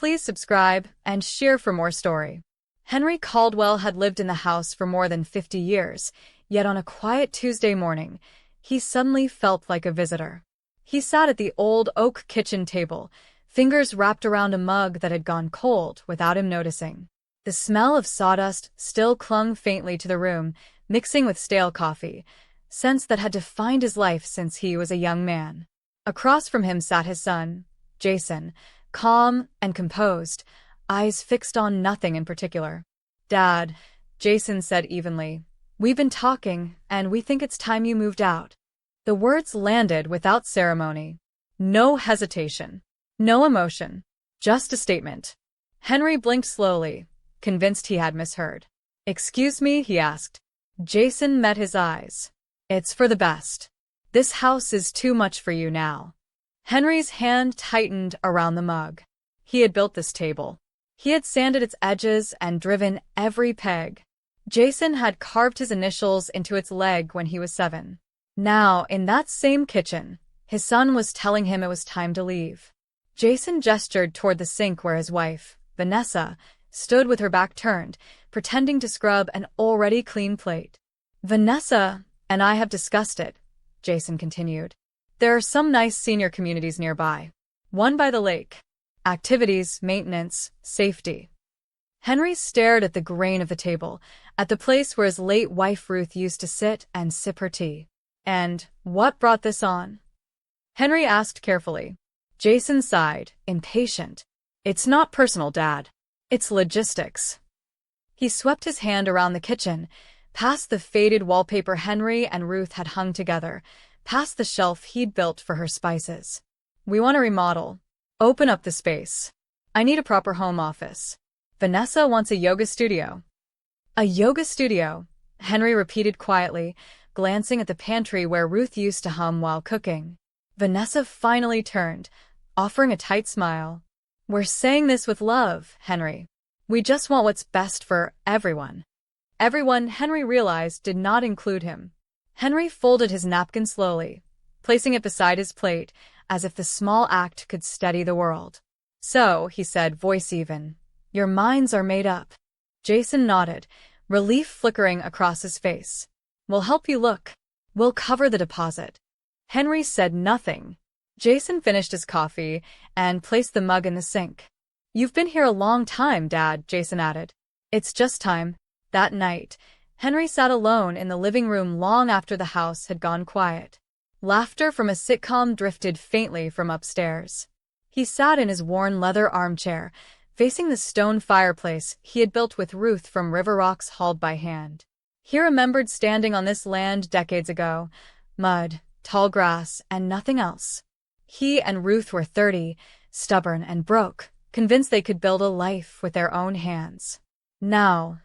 Please subscribe and share for more story. Henry Caldwell had lived in the house for more than 50 years, yet on a quiet Tuesday morning, he suddenly felt like a visitor. He sat at the old oak kitchen table, fingers wrapped around a mug that had gone cold without him noticing. The smell of sawdust still clung faintly to the room, mixing with stale coffee, scents that had defined his life since he was a young man. Across from him sat his son, Jason, calm and composed, eyes fixed on nothing in particular. "Dad," Jason said evenly, "we've been talking, and we think it's time you moved out." The words landed without ceremony. No hesitation. No emotion. Just a statement. Henry blinked slowly, convinced he had misheard. "Excuse me?" he asked. Jason met his eyes. "It's for the best. This house is too much for you now." Henry's hand tightened around the mug. He had built this table. He had sanded its edges and driven every peg. Jason had carved his initials into its leg when he was 7. Now, in that same kitchen, his son was telling him it was time to leave. Jason gestured toward the sink where his wife, Vanessa, stood with her back turned, pretending to scrub an already clean plate. "Vanessa and I have discussed it," Jason continued. "There are some nice senior communities nearby. One by the lake. Activities, maintenance, safety." Henry stared at the grain of the table, at the place where his late wife Ruth used to sit and sip her tea. "And what brought this on?" Henry asked carefully. Jason sighed, impatient. "It's not personal, Dad. It's logistics." He swept his hand around the kitchen, past the faded wallpaper Henry and Ruth had hung together, past the shelf he'd built for her spices. "We want to remodel. Open up the space. I need a proper home office. Vanessa wants a yoga studio." "A yoga studio," Henry repeated quietly, glancing at the pantry where Ruth used to hum while cooking. Vanessa finally turned, offering a tight smile. "We're saying this with love, Henry. We just want what's best for everyone." Everyone, Henry realized, did not include him. Henry folded his napkin slowly, placing it beside his plate, as if the small act could steady the world. "So," he said, voice even, "your minds are made up." Jason nodded, relief flickering across his face. "We'll help you look. We'll cover the deposit." Henry said nothing. Jason finished his coffee and placed the mug in the sink. "You've been here a long time, Dad," Jason added. "It's just time." That night, Henry sat alone in the living room long after the house had gone quiet. Laughter from a sitcom drifted faintly from upstairs. He sat in his worn leather armchair, facing the stone fireplace he had built with Ruth from river rocks hauled by hand. He remembered standing on this land decades ago, mud, tall grass, and nothing else. He and Ruth were 30, stubborn and broke, convinced they could build a life with their own hands. Now,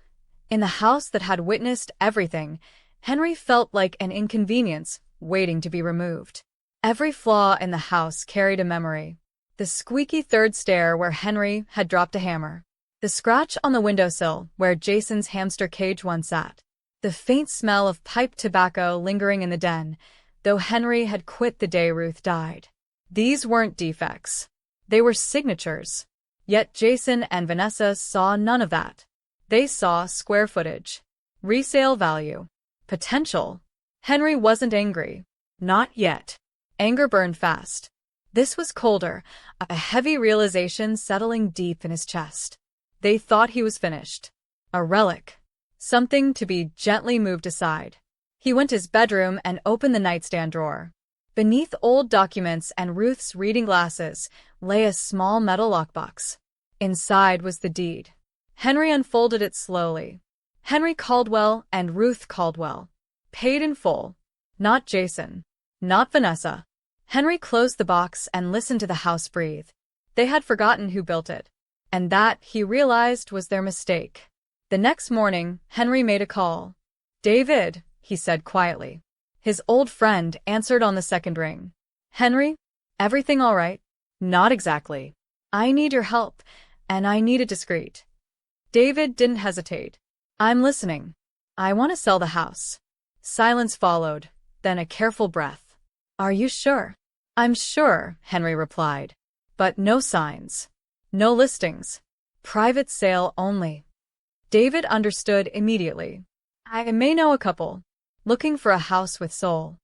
in the house that had witnessed everything, Henry felt like an inconvenience waiting to be removed. Every flaw in the house carried a memory. The squeaky third stair where Henry had dropped a hammer. The scratch on the windowsill where Jason's hamster cage once sat. The faint smell of pipe tobacco lingering in the den, though Henry had quit the day Ruth died. These weren't defects. They were signatures. Yet Jason and Vanessa saw none of that. They saw square footage, resale value, potential. Henry wasn't angry. Not yet. Anger burned fast. This was colder, a heavy realization settling deep in his chest. They thought he was finished. A relic. Something to be gently moved aside. He went to his bedroom and opened the nightstand drawer. Beneath old documents and Ruth's reading glasses lay a small metal lockbox. Inside was the deed. Henry unfolded it slowly. Henry Caldwell and Ruth Caldwell. Paid in full. Not Jason. Not Vanessa. Henry closed the box and listened to the house breathe. They had forgotten who built it. And that, he realized, was their mistake. The next morning, Henry made a call. "David," he said quietly. His old friend answered on the second ring. "Henry, everything all right?" "Not exactly. I need your help, and I need it discreet." David didn't hesitate. "I'm listening. I want to sell the house." Silence followed, then a careful breath. "Are you sure?" "I'm sure," Henry replied. "But no signs." No listings. Private sale only. David understood immediately. I may know a couple. Looking for a house with soul.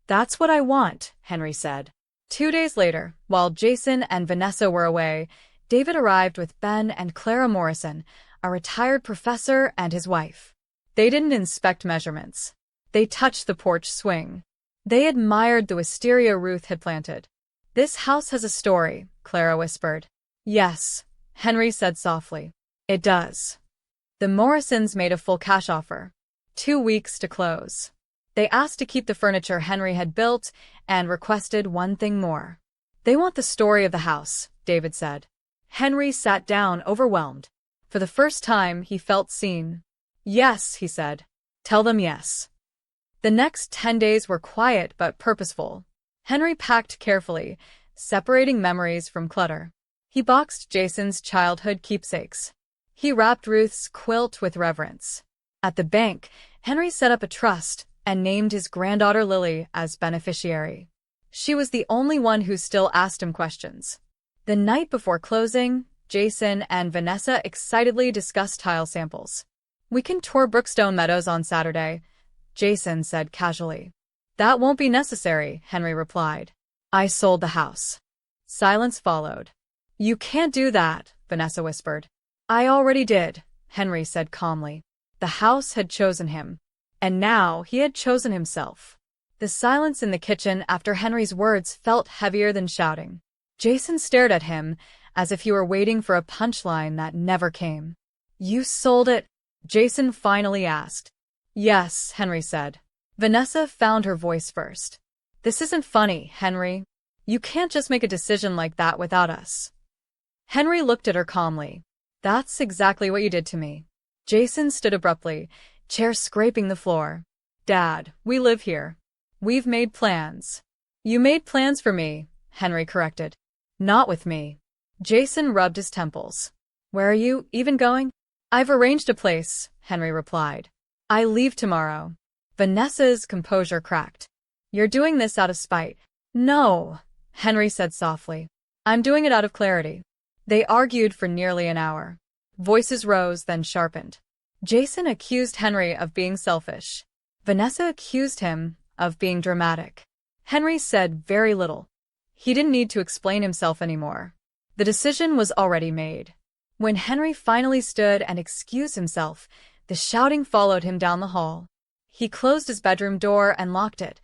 That's what I want, Henry said. 2 days later, while Jason and Vanessa were away, David arrived with Ben and Clara Morrison, a retired professor and his wife. They didn't inspect measurements. They touched the porch swing. They admired the wisteria Ruth had planted. This house has a story, Clara whispered. Yes, Henry said softly. It does. The Morrisons made a full cash offer. 2 weeks to close. They asked to keep the furniture Henry had built and requested one thing more. They want the story of the house, David said. Henry sat down, overwhelmed. For the first time, he felt seen. Yes, he said. Tell them yes. The next 10 days were quiet but purposeful. Henry packed carefully, separating memories from clutter. He boxed Jason's childhood keepsakes. He wrapped Ruth's quilt with reverence. At the bank, Henry set up a trust and named his granddaughter Lily as beneficiary. She was the only one who still asked him questions. The night before closing, Jason and Vanessa excitedly discussed tile samples. We can tour Brookstone Meadows on Saturday, Jason said casually. That won't be necessary, Henry replied. I sold the house. Silence followed. You can't do that, Vanessa whispered. I already did, Henry said calmly. The house had chosen him. And now he had chosen himself. The silence in the kitchen after Henry's words felt heavier than shouting. Jason stared at him, as if he were waiting for a punchline that never came. You sold it? Jason finally asked. Yes, Henry said. Vanessa found her voice first. This isn't funny, Henry. You can't just make a decision like that without us. Henry looked at her calmly. That's exactly what you did to me. Jason stood abruptly, chair scraping the floor. Dad, we live here. We've made plans. You made plans for me, Henry corrected. Not with me. Jason rubbed his temples. Where are you even going? I've arranged a place, Henry replied. I leave tomorrow. Vanessa's composure cracked. You're doing this out of spite. No, Henry said softly. I'm doing it out of clarity. They argued for nearly an hour. Voices rose, then sharpened. Jason accused Henry of being selfish. Vanessa accused him of being dramatic. Henry said very little. He didn't need to explain himself anymore. The decision was already made. When Henry finally stood and excused himself, the shouting followed him down the hall. He closed his bedroom door and locked it,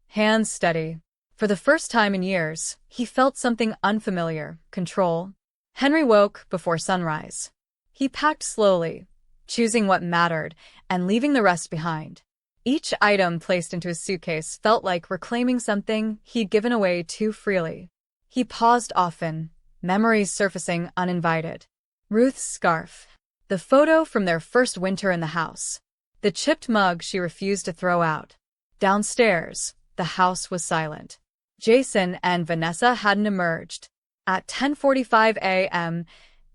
hands steady. For the first time in years, he felt something unfamiliar, control. Henry woke before sunrise. He packed slowly, choosing what mattered and leaving the rest behind. Each item placed into his suitcase felt like reclaiming something he'd given away too freely. He paused often, memories surfacing uninvited. Ruth's scarf. The photo from their first winter in the house. The chipped mug she refused to throw out. Downstairs, the house was silent. Jason and Vanessa hadn't emerged. At 10:45 a.m.,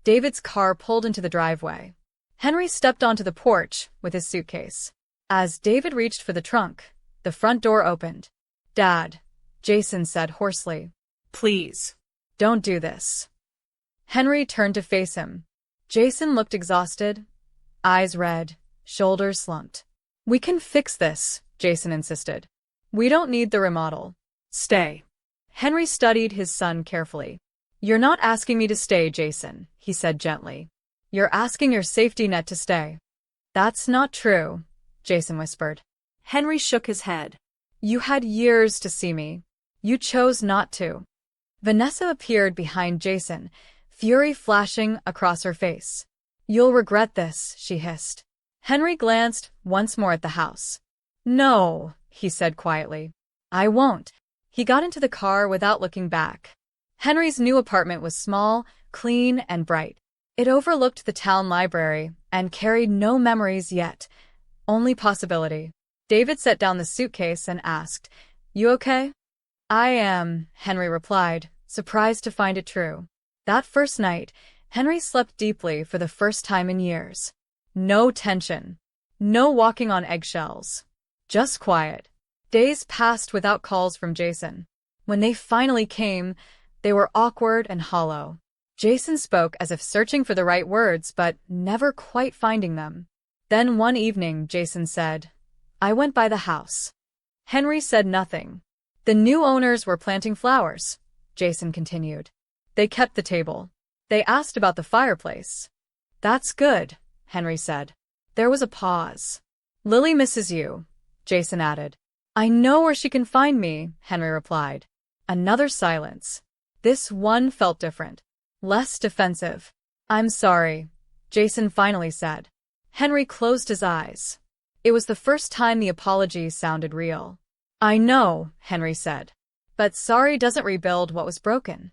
David's car pulled into the driveway. Henry stepped onto the porch with his suitcase. As David reached for the trunk, the front door opened. Dad, Jason said hoarsely. Please, don't do this. Henry turned to face him. Jason looked exhausted, eyes red, shoulders slumped. We can fix this, Jason insisted. We don't need the remodel. Stay. Henry studied his son carefully. You're not asking me to stay, Jason, he said gently. You're asking your safety net to stay. That's not true, Jason whispered. Henry shook his head. You had years to see me. You chose not to. Vanessa appeared behind Jason, fury flashing across her face. You'll regret this, she hissed. Henry glanced once more at the house. No, he said quietly. I won't. He got into the car without looking back. Henry's new apartment was small, clean, and bright. It overlooked the town library and carried no memories yet, only possibility. David set down the suitcase and asked, You okay? I am, Henry replied, surprised to find it true. That first night, Henry slept deeply for the first time in years. No tension. No walking on eggshells. Just quiet. Days passed without calls from Jason. When they finally came, they were awkward and hollow. Jason spoke as if searching for the right words, but never quite finding them. Then one evening, Jason said, "I went by the house." Henry said nothing. "The new owners were planting flowers," Jason continued. "They kept the table. They asked about the fireplace." "That's good," Henry said. There was a pause. "Lily misses you," Jason added. "I know where she can find me," Henry replied. Another silence. This one felt different. Less defensive. "I'm sorry," Jason finally said. Henry closed his eyes. It was the first time the apology sounded real. "I know," Henry said. "But sorry doesn't rebuild what was broken."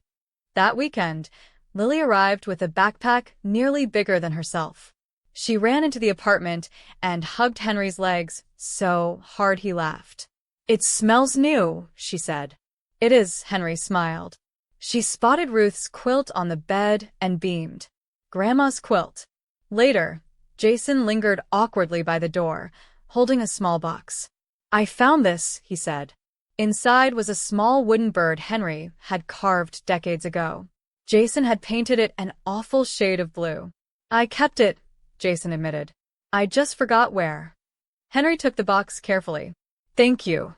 That weekend, Lily arrived with a backpack nearly bigger than herself. She ran into the apartment and hugged Henry's legs so hard he laughed. "It smells new," she said. "It is," Henry smiled. She spotted Ruth's quilt on the bed and beamed. "Grandma's quilt." Later, Jason lingered awkwardly by the door, holding a small box. "I found this," he said. Inside was a small wooden bird Henry had carved decades ago. Jason had painted it an awful shade of blue. "I kept it," Jason admitted. "I just forgot where." Henry took the box carefully. "Thank you."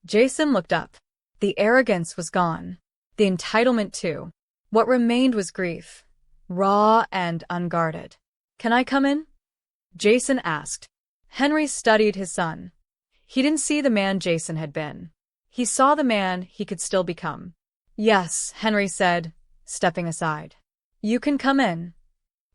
Jason looked up. The arrogance was gone. The entitlement too. What remained was grief, raw and unguarded. "Can I come in?" Jason asked. Henry studied his son. He didn't see the man Jason had been. He saw the man he could still become. "Yes," Henry said, stepping aside. "You can come in."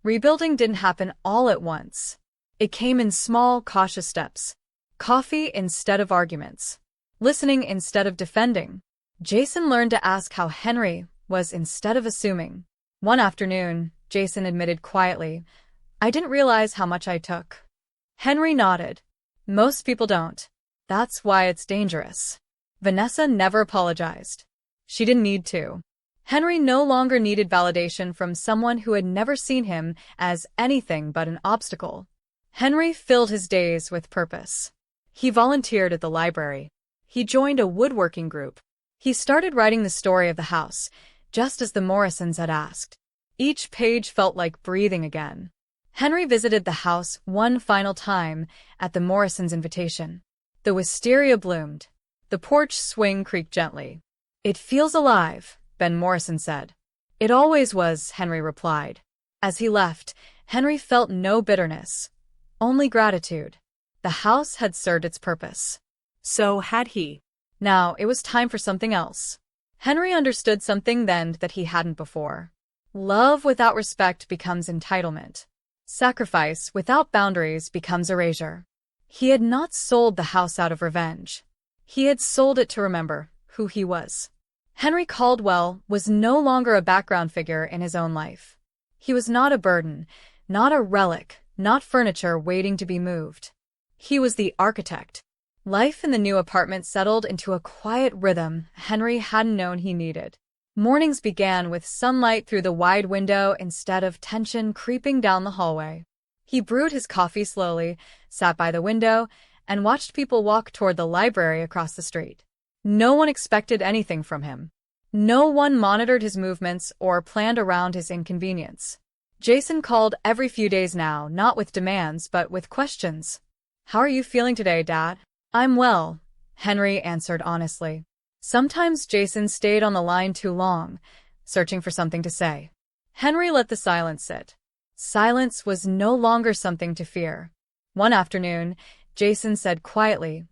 Rebuilding didn't happen all at once. It came in small, cautious steps. Coffee instead of arguments. Listening instead of defending. Jason learned to ask how Henry was instead of assuming. One afternoon, Jason admitted quietly, "I didn't realize how much I took." Henry nodded. "Most people don't. That's why it's dangerous." Vanessa never apologized. She didn't need to. Henry no longer needed validation from someone who had never seen him as anything but an obstacle. Henry filled his days with purpose. He volunteered at the library. He joined a woodworking group. He started writing the story of the house, just as the Morrisons had asked. Each page felt like breathing again. Henry visited the house one final time at the Morrisons' invitation. The wisteria bloomed. The porch swing creaked gently. "It feels alive," Ben Morrison said. "It always was," Henry replied. As he left, Henry felt no bitterness, only gratitude. The house had served its purpose. So had he. Now it was time for something else. Henry understood something then that he hadn't before. Love without respect becomes entitlement. Sacrifice without boundaries becomes erasure. He had not sold the house out of revenge. He had sold it to remember who he was. Henry Caldwell was no longer a background figure in his own life. He was not a burden, not a relic, not furniture waiting to be moved. He was the architect. Life in the new apartment settled into a quiet rhythm Henry hadn't known he needed. Mornings began with sunlight through the wide window instead of tension creeping down the hallway. He brewed his coffee slowly, sat by the window, and watched people walk toward the library across the street. No one expected anything from him. No one monitored his movements or planned around his inconvenience. Jason called every few days now, not with demands but with questions. "How are you feeling today, Dad?" "I'm well," Henry answered honestly. Sometimes Jason stayed on the line too long, searching for something to say. Henry let the silence sit. Silence was no longer something to fear. One afternoon, Jason said quietly,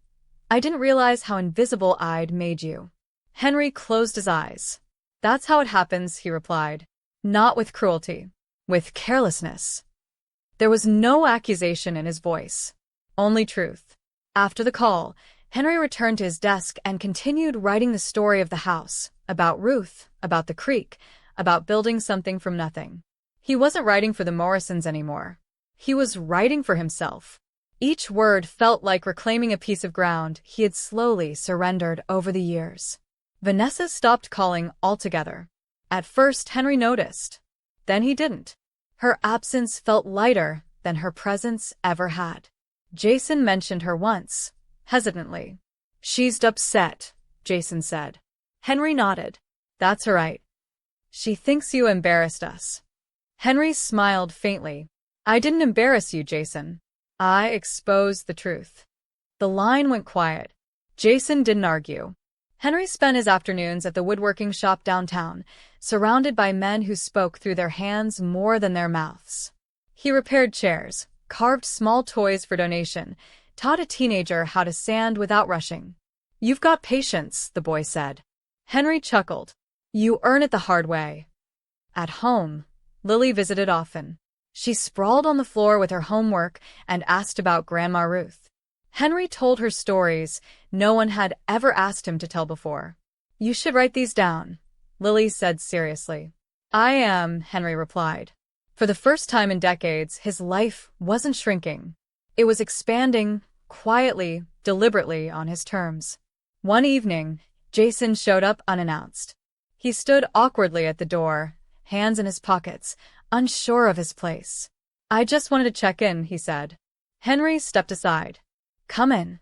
"I didn't realize how invisible I'd made you." Henry closed his eyes. "That's how it happens," he replied. "Not with cruelty. With carelessness." There was no accusation in his voice. Only truth. After the call, Henry returned to his desk and continued writing the story of the house, about Ruth, about the creek, about building something from nothing. He wasn't writing for the Morrisons anymore. He was writing for himself. Each word felt like reclaiming a piece of ground he had slowly surrendered over the years. Vanessa stopped calling altogether. At first, Henry noticed. Then he didn't. Her absence felt lighter than her presence ever had. Jason mentioned her once, hesitantly. "She's upset," Jason said. Henry nodded. "That's all right. She thinks you embarrassed us. Henry smiled faintly. I didn't embarrass you, Jason. I exposed the truth. The line went quiet. Jason didn't argue. Henry spent his afternoons at the woodworking shop downtown, surrounded by men who spoke through their hands more than their mouths. He repaired chairs, carved small toys for donation, taught a teenager how to sand without rushing. You've got patience, the boy said. Henry chuckled. You earn it the hard way. At home, Lily visited often. She sprawled on the floor with her homework and asked about Grandma Ruth. Henry told her stories no one had ever asked him to tell before. You should write these down, Lily said seriously. I am, Henry replied. For the first time in decades, his life wasn't shrinking. It was expanding, quietly, deliberately, on his terms. One evening, Jason showed up unannounced. He stood awkwardly at the door, hands in his pockets, unsure of his place. I just wanted to check in, he said. Henry stepped aside. Come in.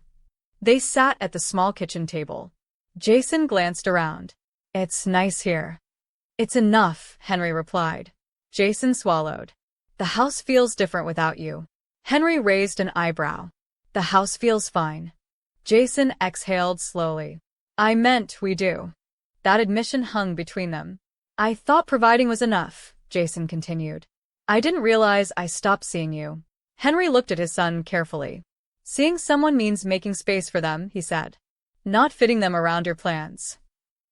They sat at the small kitchen table. Jason glanced around. It's nice here. It's enough, Henry replied. Jason swallowed. The house feels different without you. Henry raised an eyebrow. The house feels fine. Jason exhaled slowly. I meant we do. That admission hung between them. I thought providing was enough, Jason continued. I didn't realize I stopped seeing you. Henry looked at his son carefully. Seeing someone means making space for them, he said. Not fitting them around your plans.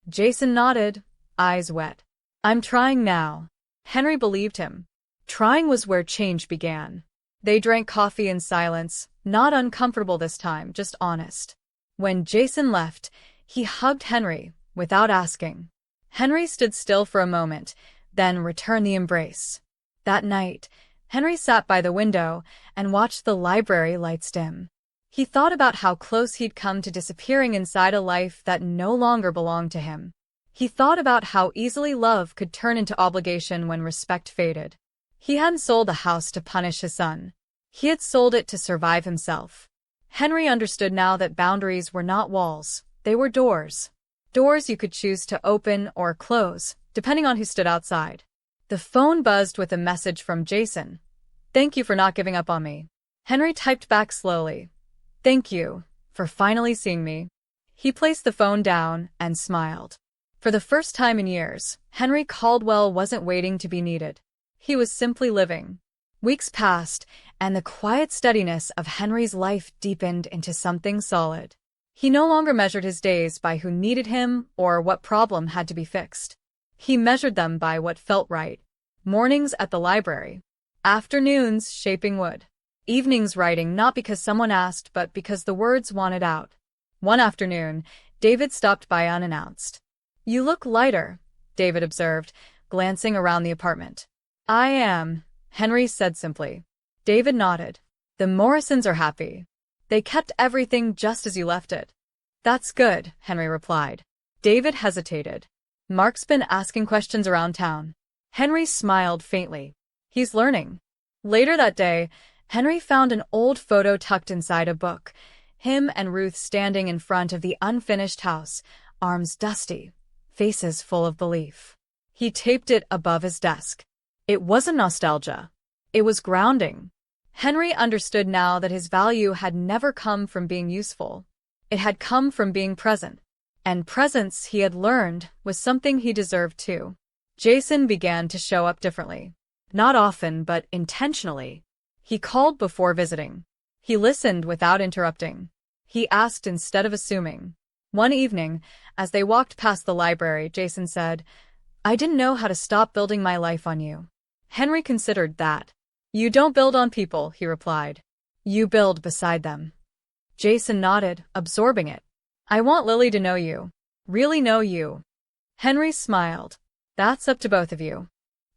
Jason nodded, eyes wet. I'm trying now. Henry believed him. Trying was where change began. They drank coffee in silence, not uncomfortable this time, just honest. When Jason left, he hugged Henry, without asking. Henry stood still for a moment, then returned the embrace. That night, Henry sat by the window and watched the library lights dim. He thought about how close he'd come to disappearing inside a life that no longer belonged to him. He thought about how easily love could turn into obligation when respect faded. He hadn't sold the house to punish his son. He had sold it to survive himself. Henry understood now that boundaries were not walls, they were doors. Doors you could choose to open or close, depending on who stood outside. The phone buzzed with a message from Jason. Thank you for not giving up on me. Henry typed back slowly. Thank you for finally seeing me. He placed the phone down and smiled. For the first time in years, Henry Caldwell wasn't waiting to be needed. He was simply living. Weeks passed, and the quiet steadiness of Henry's life deepened into something solid. He no longer measured his days by who needed him or what problem had to be fixed. He measured them by what felt right. Mornings at the library. Afternoons shaping wood. Evenings writing not because someone asked but because the words wanted out. One afternoon, David stopped by unannounced. You look lighter, David observed, glancing around the apartment. I am, Henry said simply. David nodded. The Morrisons are happy. They kept everything just as you left it. That's good, Henry replied. David hesitated. Mark's been asking questions around town. Henry smiled faintly. He's learning. Later that day, Henry found an old photo tucked inside a book. Him and Ruth standing in front of the unfinished house, arms dusty, faces full of belief. He taped it above his desk. It wasn't nostalgia. It was grounding. Henry understood now that his value had never come from being useful. It had come from being present. And presence, he had learned, was something he deserved too. Jason began to show up differently. Not often, but intentionally. He called before visiting. He listened without interrupting. He asked instead of assuming. One evening, as they walked past the library, Jason said, I didn't know how to stop building my life on you. Henry considered that. You don't build on people, he replied. You build beside them. Jason nodded, absorbing it. I want Lily to know you. Really know you. Henry smiled. That's up to both of you.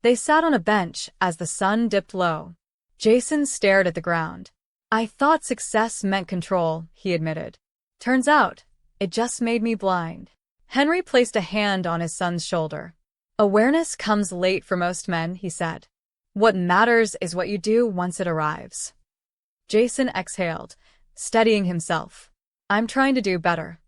They sat on a bench as the sun dipped low. Jason stared at the ground. I thought success meant control, he admitted. Turns out, it just made me blind. Henry placed a hand on his son's shoulder. Awareness comes late for most men, he said. What matters is what you do once it arrives. Jason exhaled, steadying himself. I'm trying to do better.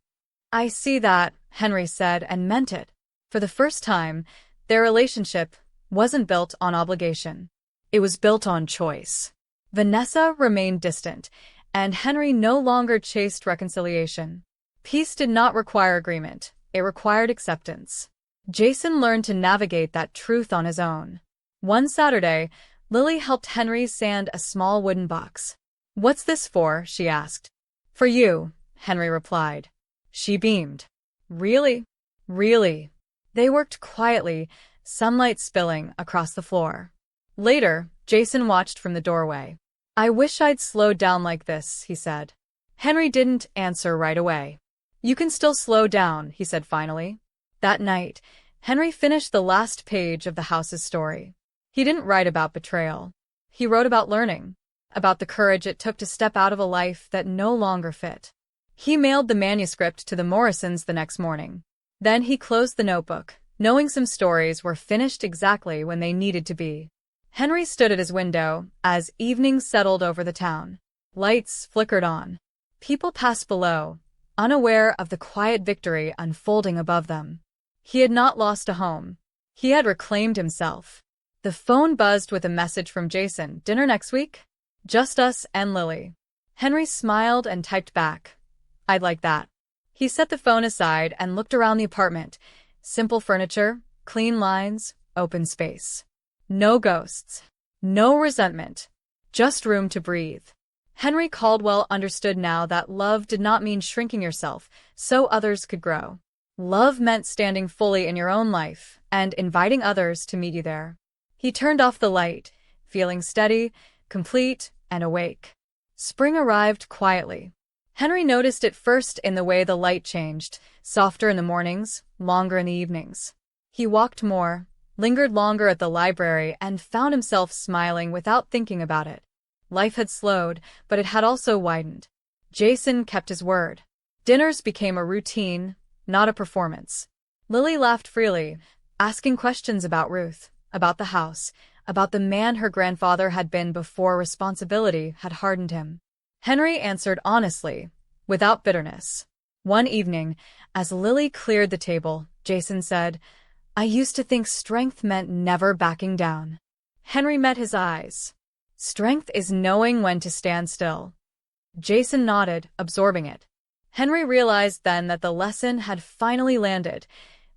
I see that, Henry said and meant it. For the first time, Their relationship wasn't built on obligation. It was built on choice. Vanessa remained distant, and Henry no longer chased reconciliation. Peace did not require agreement. It required acceptance. Jason learned to navigate that truth on his own. One Saturday, Lily helped Henry sand a small wooden box. "What's this for?" she asked. "For you," Henry replied. She beamed. "Really? Really?" They worked quietly, sunlight spilling across the floor. Later, Jason watched from the doorway. "I wish I'd slowed down like this," he said. Henry didn't answer right away. "You can still slow down," he said finally. That night, Henry finished the last page of the house's story. He didn't write about betrayal. He wrote about learning, about the courage it took to step out of a life that no longer fit. He mailed the manuscript to the Morrisons the next morning. Then he closed the notebook, knowing some stories were finished exactly when they needed to be. Henry stood at his window as evening settled over the town. Lights flickered on. People passed below, unaware of the quiet victory unfolding above them. He had not lost a home. He had reclaimed himself. The phone buzzed with a message from Jason. "Dinner next week? Just us and Lily." Henry smiled and typed back, "I'd like that." He set the phone aside and looked around the apartment. Simple furniture, clean lines, open space. No ghosts. No resentment. Just room to breathe. Henry Caldwell understood now that love did not mean shrinking yourself so others could grow. Love meant standing fully in your own life and inviting others to meet you there. He turned off the light, feeling steady, complete, and awake. Spring arrived quietly. Henry noticed it first in the way the light changed, softer in the mornings, longer in the evenings. He walked more, lingered longer at the library, and found himself smiling without thinking about it. Life had slowed, but it had also widened. Jason kept his word. Dinners became a routine, not a performance. Lily laughed freely, asking questions about Ruth, about the house, about the man her grandfather had been before responsibility had hardened him. Henry answered honestly, without bitterness. One evening, as Lily cleared the table, Jason said, "I used to think strength meant never backing down." Henry met his eyes. "Strength is knowing when to stand still." Jason nodded, absorbing it. Henry realized then that the lesson had finally landed,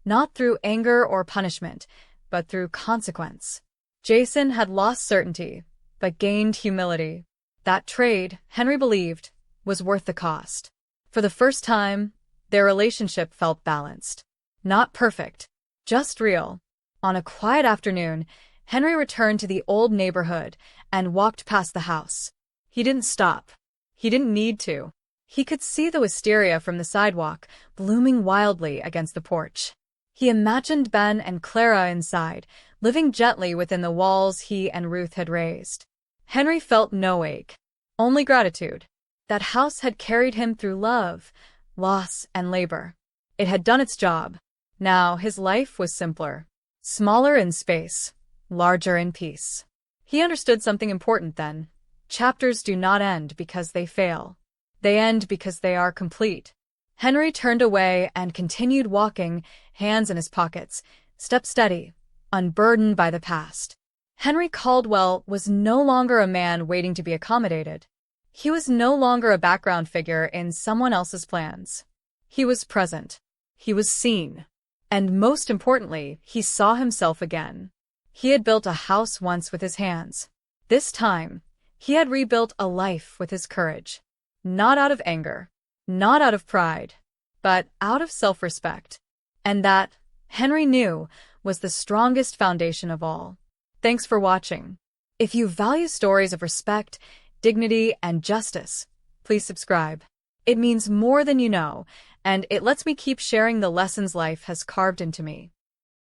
not through anger or punishment, but through consequence. Jason had lost certainty, but gained humility. That trade, Henry believed, was worth the cost. For the first time, their relationship felt balanced. Not perfect, just real. On a quiet afternoon, Henry returned to the old neighborhood and walked past the house. He didn't stop. He didn't need to. He could see the wisteria from the sidewalk, blooming wildly against the porch. He imagined Ben and Clara inside, living gently within the walls he and Ruth had raised. Henry felt no ache, only gratitude. That house had carried him through love, loss, and labor. It had done its job. Now his life was simpler, smaller in space, larger in peace. He understood something important then. Chapters do not end because they fail. They end because they are complete. Henry turned away and continued walking, hands in his pockets, step steady, unburdened by the past. Henry Caldwell was no longer a man waiting to be accommodated. He was no longer a background figure in someone else's plans. He was present. He was seen. And most importantly, he saw himself again. He had built a house once with his hands. This time, he had rebuilt a life with his courage. Not out of anger, not out of pride, but out of self-respect. And that, Henry knew, was the strongest foundation of all. Thanks for watching. If you value stories of respect, dignity, and justice, please subscribe. It means more than you know, and it lets me keep sharing the lessons life has carved into me.